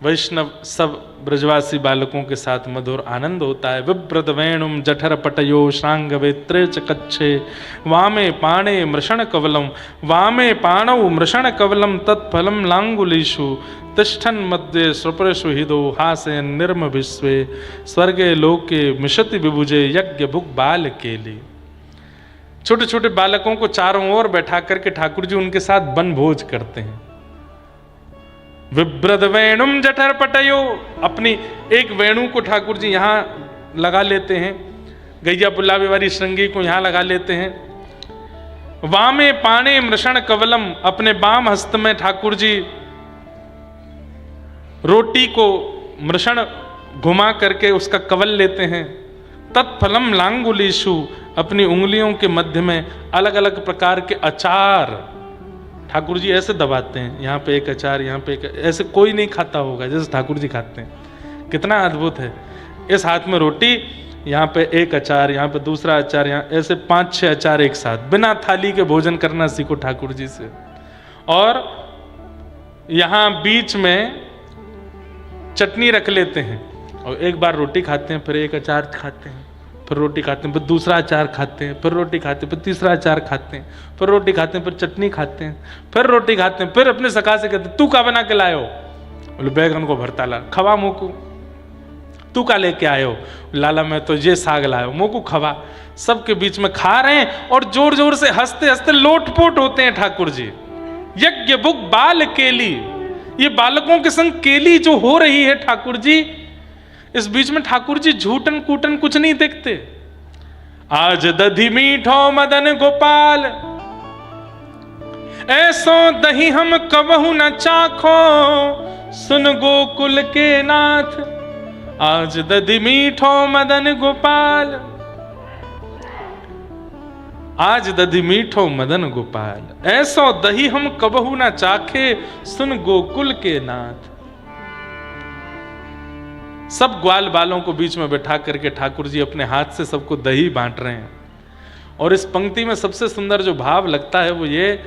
वैष्णव सब ब्रजवासी बालकों के साथ मधुर आनंद होता है। विव्रत वेणुम जठर पटयो श्रांग वेत्रे च कच्छे वामे पाणे मृषण कवलम वामे पाणौ मृषण कवलम तत्फलम लांगुलीषु तिष्ठन मध्य स्वप्रसु हिदो हासे निर्म विश्वे स्वर्गे लोके मिशति विभुजे यज्ञ भुग बाल केली। छोटे छोटे बालकों को चारों ओर बैठा करके ठाकुर जी उनके साथ वन भोज करते हैं। विव्रत वेणुम जठर पटयो, अपनी एक वेणु को ठाकुर जी यहाँ लगा लेते हैं, गैया बुलावे वाली श्रृंगी को यहाँ लगा लेते हैं। वामे पाणे मृषण कवलम, अपने बाम हस्त में ठाकुर जी रोटी को मृषण घुमा करके उसका कवल लेते हैं। तत्फलम लांगुलीषु, अपनी उंगलियों के मध्य में अलग अलग प्रकार के अचार ठाकुर जी ऐसे दबाते हैं, यहाँ पे एक अचार, यहाँ पे एक, ऐसे कोई नहीं खाता होगा जैसे ठाकुर जी खाते हैं। कितना अद्भुत है। इस हाथ में रोटी, यहाँ पे एक अचार, यहाँ पे दूसरा अचार, यहाँ ऐसे 5-6 अचार एक साथ, बिना थाली के भोजन करना सीखो ठाकुर जी से। और यहाँ बीच में चटनी रख लेते हैं और एक बार रोटी खाते हैं, फिर एक अचार खाते हैं, फिर रोटी खाते हैं, फिर दूसरा अचार खाते हैं, फिर रोटी खाते हैं, फिर तीसरा अचार खाते हैं, फिर रोटी खाते हैं, फिर चटनी खाते हैं, फिर रोटी खाते हैं, फिर अपने सखा से कहते तू का बना के लाए हो? बोले बैगन को भरता ला। खवा मोकू। तू का लेके आए हो? लाला मैं तो ये साग लाया, मोकू खवा। सबके बीच में खा रहे हैं और जोर जोर से हंसते हंसते लोटपोट होते हैं ठाकुर जी। यज्ञ भुग बाल केली, ये बालकों के संग केली जो हो रही है ठाकुर जी, इस बीच में ठाकुर जी झूठन कूटन कुछ नहीं देखते। आज दधी मीठो मदन गोपाल, ऐसो दही हम कबहू न चाखो, सुन गोकुल के नाथ। आज दधी मीठो मदन गोपाल, आज दधी मीठो मदन गोपाल, ऐसो दही हम कबहू न चाखे, सुन गोकुल के नाथ। सब ग्वाल बालों को बीच में बैठा करके ठाकुर जी अपने हाथ से सबको दही बांट रहे हैं। और इस पंक्ति में सबसे सुंदर जो भाव लगता है वो ये,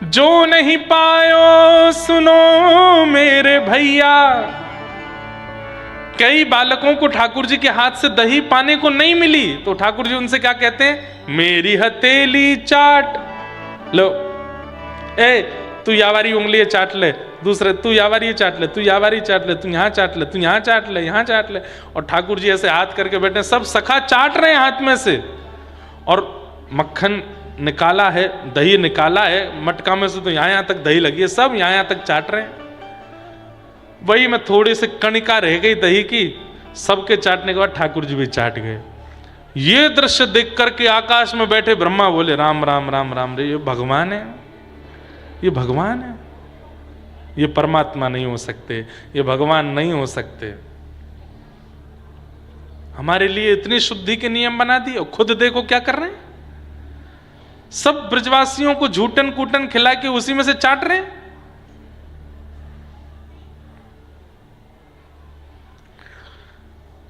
जो नहीं पायो सुनो मेरे भैया। कई बालकों को ठाकुर जी के हाथ से दही पाने को नहीं मिली तो ठाकुर जी उनसे क्या कहते हैं? मेरी हथेली चाट लो, ए तू यावारी उंगली चाट ले, दूसरे तू यावारी चाट ले, तू यावारी चाट ले, तू यहाँ चाट ले, तू यहाँ चाट ले, यहाँ चाट ले। और ठाकुर जी ऐसे हाथ करके बैठे, सब सखा चाट रहे हैं हाथ में से। और मक्खन निकाला है, दही निकाला है मटका में से, तो यहाँ तक दही लगी है, सब यहाँ तक चाट रहे हैं। वही में थोड़ी सी कणिका रह गई दही की, सबके चाटने के बाद ठाकुर जी भी चाट गए। ये दृश्य देख करके आकाश में बैठे ब्रह्मा बोले राम राम राम राम रे, ये भगवान है, ये भगवान है, ये परमात्मा नहीं हो सकते, ये भगवान नहीं हो सकते। हमारे लिए इतनी शुद्धि के नियम बना दिए और खुद देखो क्या कर रहे हैं। सब ब्रजवासियों को झूठन कूटन खिला के उसी में से चाट रहे हैं।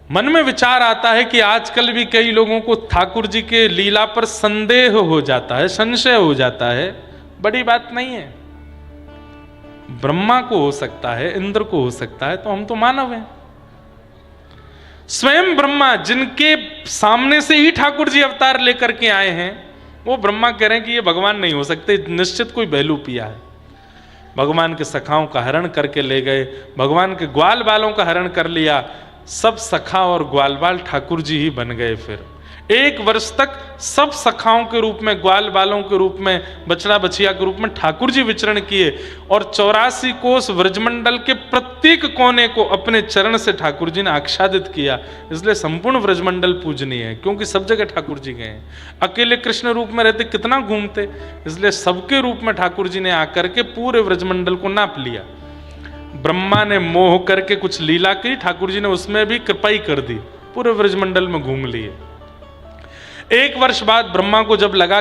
मन में विचार आता है कि आजकल भी कई लोगों को ठाकुर जी के लीला पर संदेह हो जाता है, संशय हो जाता है। बड़ी बात नहीं है, ब्रह्मा को हो सकता है, इंद्र को हो सकता है, तो हम तो मानव हैं। स्वयं ब्रह्मा जिनके सामने से ही ठाकुर जी अवतार लेकर के आए हैं, वो ब्रह्मा कह रहे हैं कि ये भगवान नहीं हो सकते, निश्चित कोई बहलू पिया है। भगवान के सखाओं का हरण करके ले गए, भगवान के ग्वाल बालों का हरण कर लिया, सब सखा और ग्वाल बाल ठाकुर जी ही बन गए। फिर 1 वर्ष तक सब सखाओं के रूप में, ग्वाल बालों के रूप में, बछड़ा बछिया के रूप में ठाकुर जी विचरण किए और 84 कोस व्रजमंडल के प्रत्येक कोने को अपने चरण से ठाकुर जी ने आच्छादित किया। इसलिए संपूर्ण व्रजमंडल पूजनीय है, क्योंकि सब जगह ठाकुर जी गए। अकेले कृष्ण रूप में रहते कितना घूमते, इसलिए सबके रूप में ठाकुर जी ने आकर के पूरे व्रजमंडल को नाप लिया। ब्रह्मा ने मोह करके कुछ लीला की, ठाकुर जी ने उसमें भी कृपा ही कर दी, पूरे व्रजमंडल में घूम लिए। 1 वर्ष बाद ब्रह्मा को जब लगा